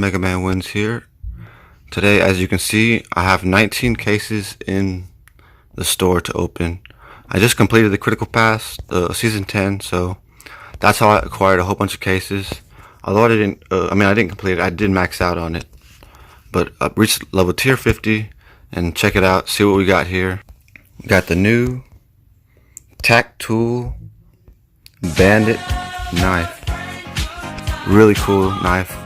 MegamanWins here. Today, as you can see, I have 19 cases in the store to open. I just completed the Critical Pass, Season 10, so that's how I acquired a whole bunch of cases. Although I didn't complete it, I did max out on it. But I reached level tier 50, and check it out, see what we got here. We got the new tack tool Bandit knife. Really cool knife.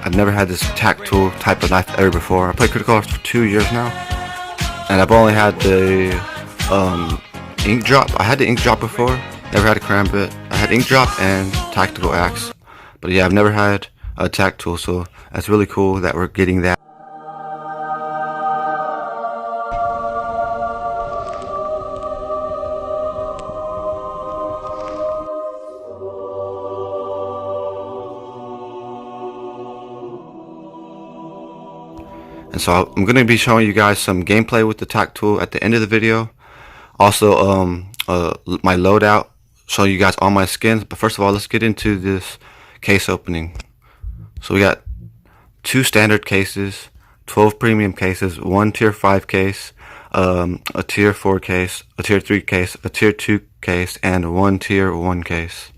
I've never had this tack tool type of knife ever before. I played Critical Pass for 2 years now, and I've only had the ink drop. I had the ink drop before, never had a karambit. I had ink drop and tactical axe, but yeah, I've never had a tack tool, so that's really cool that we're getting that. And so I'm going to be showing you guys some gameplay with the tack tool at the end of the video. Also, my loadout, show you guys all my skins. But first of all, let's get into this case opening. So we got 2 standard cases, 12 premium cases, 1 tier 5 case, a tier 4 case, a tier 3 case, a tier 2 case, and 1 tier 1 case.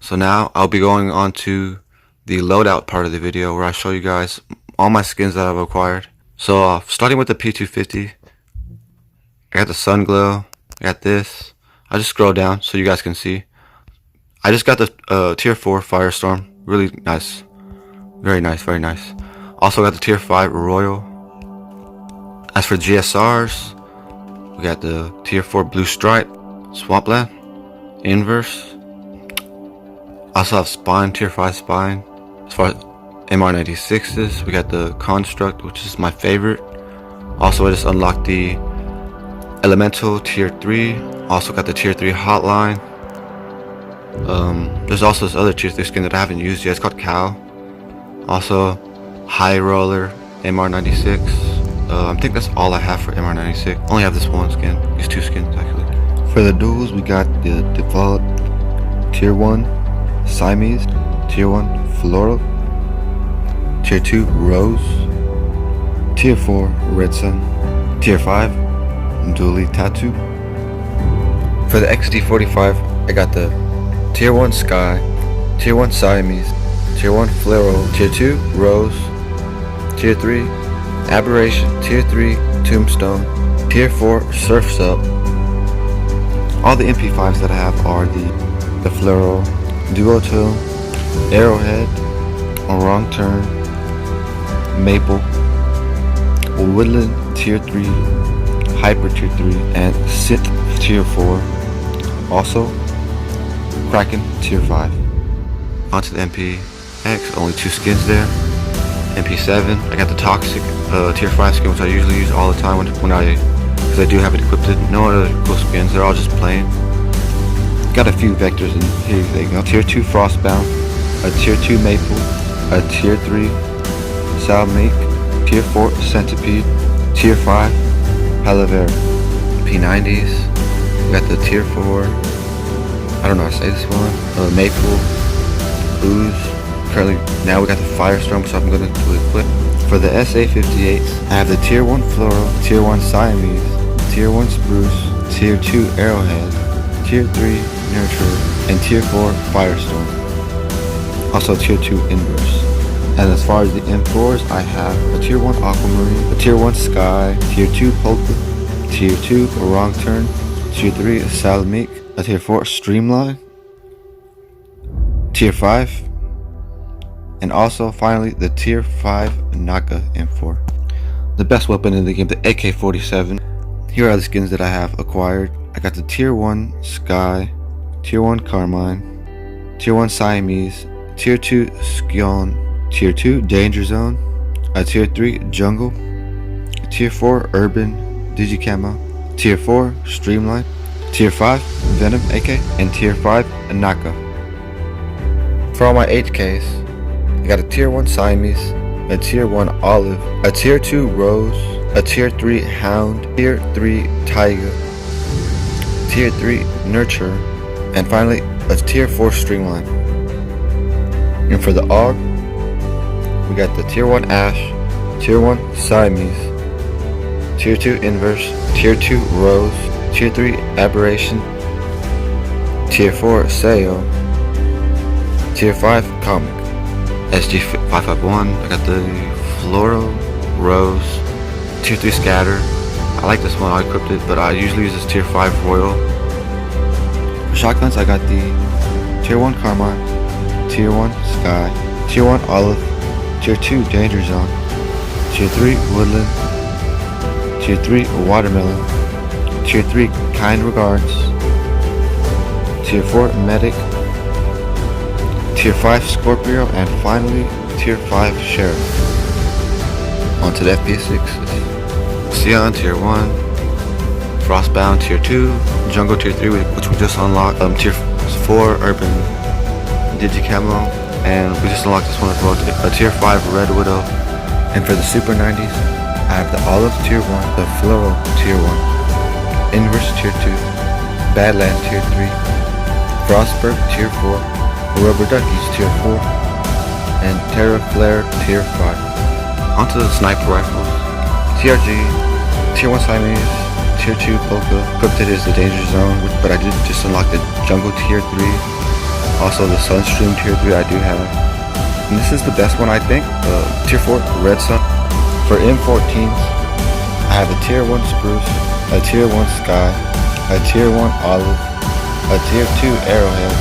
So now I'll be going on to the loadout part of the video where I show you guys all my skins that I've acquired. So starting with the P250, I got the Sun Glow, I got this. I just scroll down so you guys can see. I just got the tier 4 Firestorm, really nice, very nice, very nice. Also got the tier 5 Royal. As for GSRs, we got the tier 4 Blue Stripe, Swampland, Inverse. Also have Spine, tier 5 Spine. As far as MR96s, we got the Construct, which is my favorite. Also, I just unlocked the Elemental tier 3. Also got the tier 3 Hotline. There's also this other tier 3 skin that I haven't used yet. It's called Cow. Also, High Roller MR96. I think that's all I have for MR96. I only have this one skin. These 2 skins actually. For the duels, we got the default tier 1 Siamese, tier 1 Floral, tier 2 Rose, tier 4 Red Sun, tier 5 Dually Tattoo. For the XD45, I got the tier 1 Sky, tier 1 Siamese, tier 1 Floral, tier 2 Rose, tier 3 Aberration, tier 3 Tombstone, tier 4 Surf's Up. All the MP5s that I have are the Floral, Duotone, Arrowhead, On Wrong Turn, Maple, Woodland tier 3, Hyper tier 3, and Sith tier 4. Also, Kraken tier 5. Onto the MPX, only 2 skins there. MP7, I got the Toxic tier 5 skin, which I usually use all the time because I do have it equipped. No other cool skins, they're all just plain. Got a few vectors in here. They go tier 2 Frostbound, a tier 2 Maple, a tier 3 Salmake, tier 4 Centipede, tier 5 Palavera, P90s. We got the tier 4, I don't know how to say this one, Maple, Ooze. Currently now we got the Firestorm, so I'm going to equip. For the SA58s, I have the Tier 1 Floral, Tier 1 Siamese, Tier 1 Spruce, Tier 2 Arrowhead, Tier 3 Nurture, and Tier 4 Firestorm. Also Tier 2 Inverse. And as far as the M4s, I have a Tier 1 Aquamarine, a Tier 1 Sky, Tier 2 Polka, Tier 2 Wrong Turn, Tier 3 Salamique, a Tier 4 Streamline, Tier 5, and also finally the Tier 5 Naka M4. The best weapon in the game, the AK-47. Here are the skins that I have acquired. I got the Tier 1 Sky, Tier 1 Carmine, Tier 1 Siamese, Tier 2 Skion, Tier 2 Danger Zone, a Tier 3 Jungle, Tier 4 Urban Digicamo, Tier 4 Streamline, Tier 5 Venom AK, and Tier 5 Naka. For all my HKs, I got a Tier 1 Siamese, a Tier 1 Olive, a Tier 2 Rose, a Tier 3 Hound, Tier 3 Taiga, Tier 3 Nurture, and finally a Tier 4 Streamline. And for the AUG, we got the Tier 1 Ash, Tier 1 Siamese, Tier 2 Inverse, Tier 2 Rose, Tier 3 Aberration, Tier 4 Sayo, Tier 5 Comic. SG551, I got the Floral, Rose, Tier 3 Scatter. I like this one, I equipped it, but I usually use this Tier 5 Royal. For shotguns, I got the Tier 1 Carmine, Tier 1 Sky, Tier 1 Olive, Tier 2 Danger Zone, Tier 3 Woodland, Tier 3 Watermelon, Tier 3 Kind Regards, Tier 4 Medic, Tier 5 Scorpio, and finally Tier 5 Sheriff. On to the FPS6s. Sion Tier 1, Frostbound Tier 2, Jungle Tier 3, which we just unlocked, Tier 4 Urban Digicamo, and we just unlocked this one as well, a Tier 5 Red Widow. And for the Super 90s, I have the Olive Tier 1, the Floral Tier 1, Inverse Tier 2, Badland Tier 3, Frostburg Tier 4, Rubber Duckies Tier 4, and Terra Flare Tier 5. Onto the sniper rifles. TRG, Tier 1 Siamese, Tier 2 Polka. Equipped it is the Danger Zone, but I did just unlock the Jungle Tier 3. Also the Sunstream Tier 3 I do have. And this is the best one I think, Tier 4 Red Sun. For M14s, I have a Tier 1 Spruce, a Tier 1 Sky, a Tier 1 Olive, a Tier 2 Arrowhead,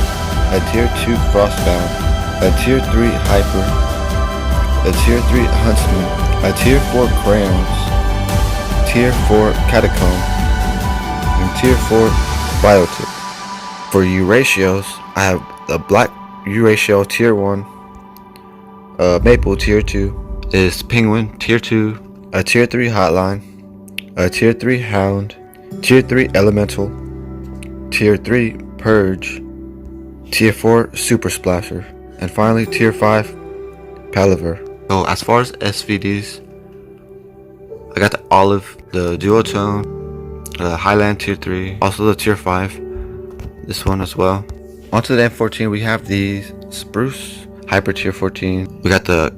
a Tier 2 Frostbound, a Tier 3 Hyper, a Tier 3 Huntsman, a Tier 4 Crayons, Tier 4 Catacomb, and Tier 4 Biotip. For U-Ratios, I have the Black U-Ratio Tier 1, Maple Tier 2, is Penguin Tier 2, a Tier 3 Hotline, a Tier 3 Hound, Tier 3 Elemental, Tier 3 Purge, Tier 4 Super Splasher, and finally Tier 5 Palaver. So as far as SVDs, I got the Olive, the Duotone, the Highland Tier 3, also the Tier 5, this one as well. Onto the M14, we have the Spruce, Hyper Tier 14, we got the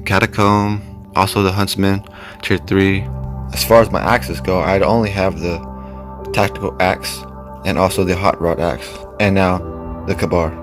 Catacomb, also the Huntsman, Tier 3. As far as my axes go, I only have the Tactical Axe, and also the Hot Rod Axe, and now the Kabar.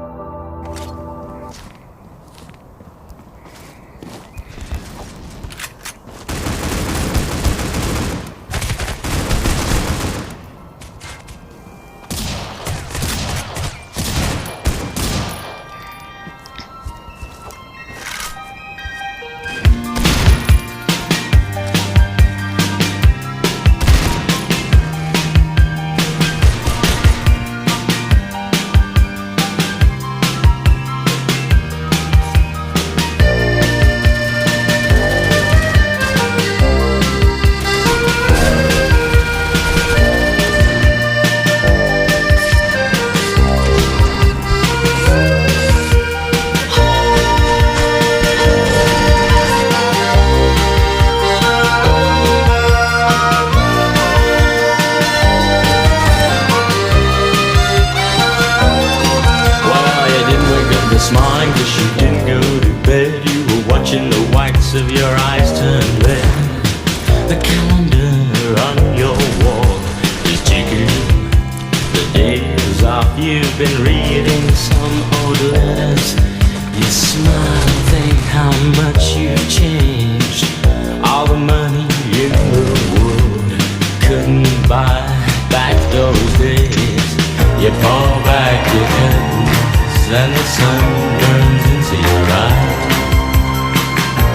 and the sun burns into your eyes.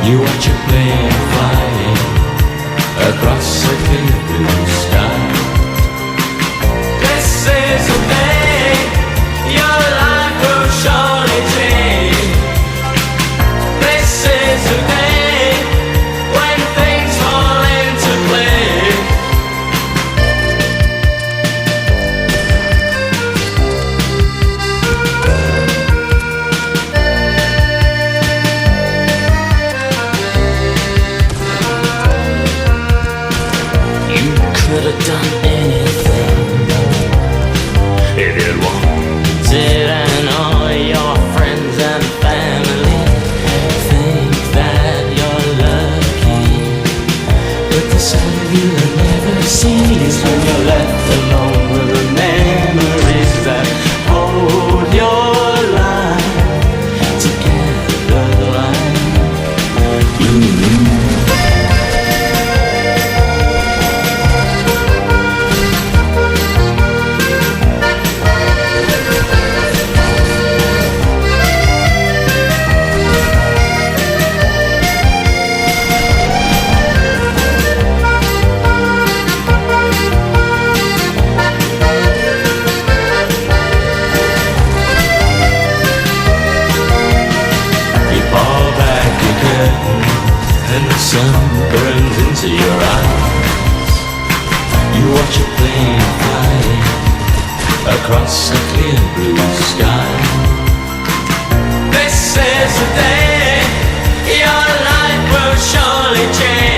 You watch a plane flying across a clear blue sky. This is the day your life will surely change. This is the day when things fall into place. You could have done anything if you wanted, and all your friends and family think that you're lucky. But the side of you they'll never see is when you're left alone with the memories that hold your life together like glue. And the sun burns into your eyes. You watch a plane flying across a clear blue sky. This is the day your life will surely change.